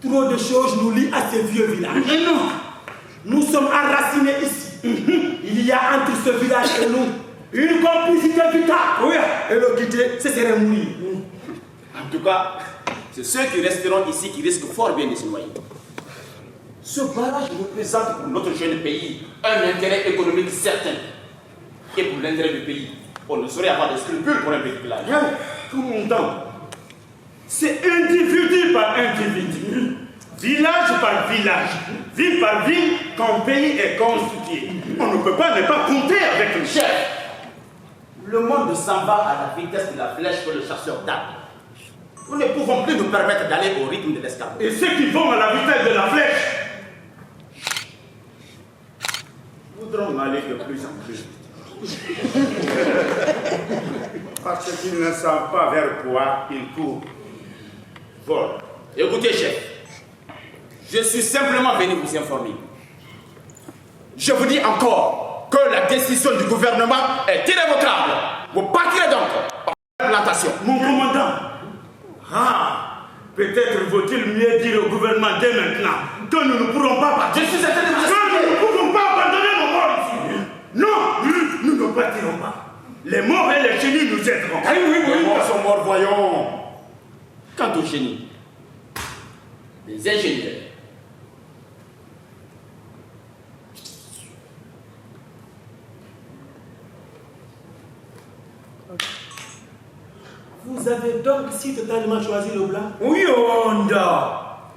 Trop de choses nous lient à ces vieux villages. Non. Nous sommes enracinés ici. Il y a entre ce village et nous une complicité vitale. Oui. Et le quitter, ce serait mourir. En tout cas, c'est ceux qui resteront ici qui risquent fort bien de se noyer. Ce barrage représente pour notre jeune pays un intérêt économique certain. Et pour l'intérêt du pays, on ne saurait avoir de scrupules pour un petit village. Commandant, c'est individu par individu, village par village, ville par ville, qu'un pays est constitué. On ne peut pas ne pas compter avec le chef. Le monde s'en va à la vitesse de la flèche que le chasseur tape. Nous ne pouvons plus nous permettre d'aller au rythme de l'escarboucle. Et ceux qui vont à la vitesse de la flèche voudront aller de plus en plus vite. Parce qu'ils ne savent pas vers quoi ils courent. Bon, écoutez, chef, je suis simplement venu vous informer. Je vous dis encore que la décision du gouvernement est irrévocable. Vous partirez donc en plantation. Mon commandant, peut-être vaut-il mieux dire au gouvernement dès maintenant que nous ne pourrons pas partir. Je suis certain de vous Que nous ne pouvons pas abandonner nos morts ici. Non, nous ne partirons pas. Les morts et les génies nous aideront. Les morts sont morts, voyons. Quant aux génies, les ingénieurs, Vous avez donc si totalement choisi le blanc? Oui, Onda.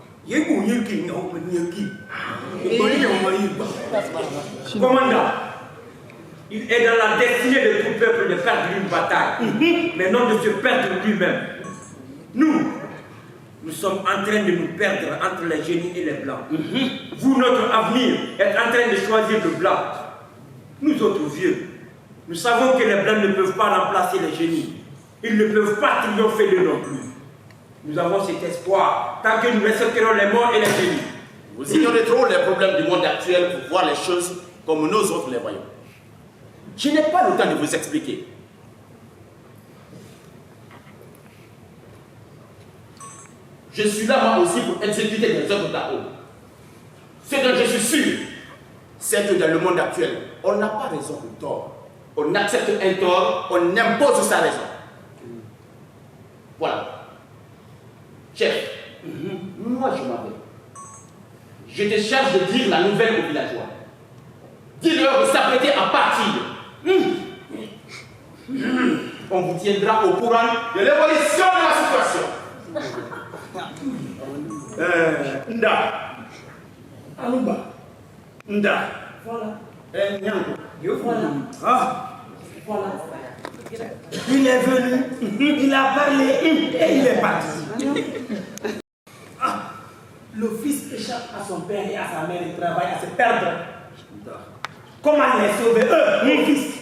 Commandant, il est dans la destinée de tout peuple de perdre une bataille, mais non de se perdre lui-même. Nous sommes en train de nous perdre entre les génies et les blancs. Vous, notre avenir, êtes en train de choisir le blanc. Nous autres vieux, nous savons que les blancs ne peuvent pas remplacer les génies. Ils ne peuvent pas triompher de non plus. Nous avons cet espoir tant que nous respecterons les morts et les génies. vous ignorez trop les problèmes du monde actuel pour voir les choses comme nous autres les voyons. Je n'ai pas le temps de vous expliquer. Je suis là moi aussi pour exécuter des œuvres d'A.O. Ce dont je suis sûr, c'est que dans le monde actuel, on n'a pas raison ou tort. On accepte un tort, on impose sa raison. Voilà. Chef, moi je m'en vais. Je te charge de dire la nouvelle aux villageois. Dis-leur de s'apprêter à partir. On vous tiendra au courant de l'évolution de la situation. Nda. Alumba. Nda. Voilà. Nyango. Voilà. Voilà. Il Il est venu, il a parlé et il est parti. Le fils échappe à son père et à sa mère et travaille à se perdre. Comment les sauver, eux, mon fils?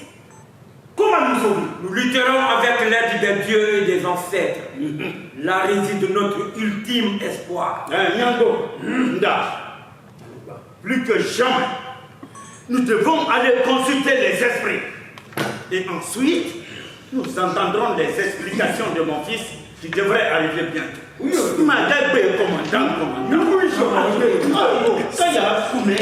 Comment nous sauver? Nous lutterons avec l'aide des dieux et des ancêtres. Là réside notre ultime espoir. Nyango. Nda. Plus que jamais, nous devons aller consulter les esprits. Et ensuite, nous entendrons les explications de mon fils qui devrait arriver bientôt. Oui, madame, commandant. Oui, je ça y a fumé.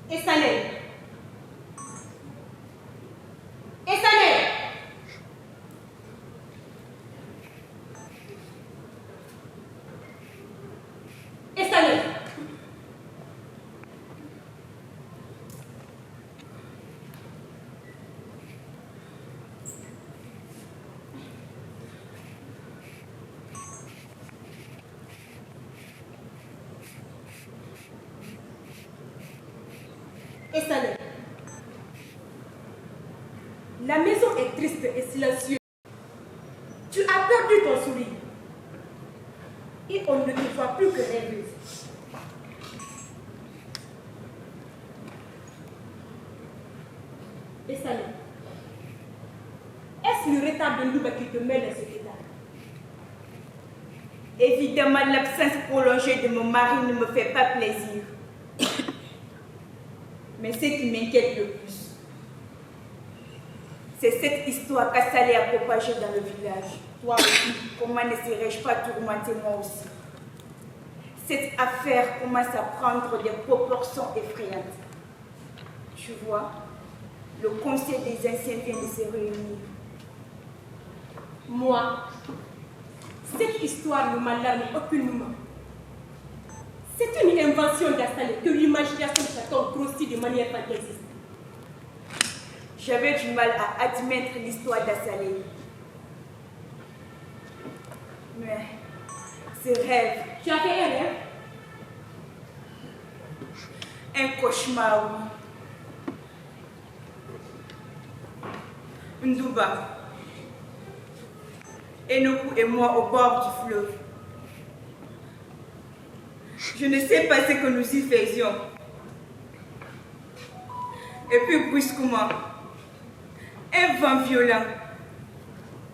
Essané. Essané. La maison est triste et silencieuse. Tu as perdu ton sourire. Et on ne te voit plus que rêveuse. Et Salé, est-ce le retard de Ndouba qui te met dans cet état? Évidemment, l'absence prolongée de mon mari ne me fait pas plaisir. Mais ce qui m'inquiète le plus, c'est cette histoire qu'Assalé a propagée dans le village. Toi aussi, comment n'essaierais-je pas tourmenter moi aussi? Cette affaire commence à prendre des proportions effrayantes. Tu vois, le conseil des anciens vient de se réunir. Moi, cette histoire ne m'alarme aucunement. C'est une invention d'Assalé que l'imagination de chacun grossit de manière fantaisiste. J'avais du mal à admettre l'histoire d'Assalé. Mais ce rêve... Tu as fait un rêve? Un cauchemar, oui. Ndouba, Enoku et moi au bord du fleuve. Je ne sais pas ce que nous y faisions. Et puis brusquement, un vent violent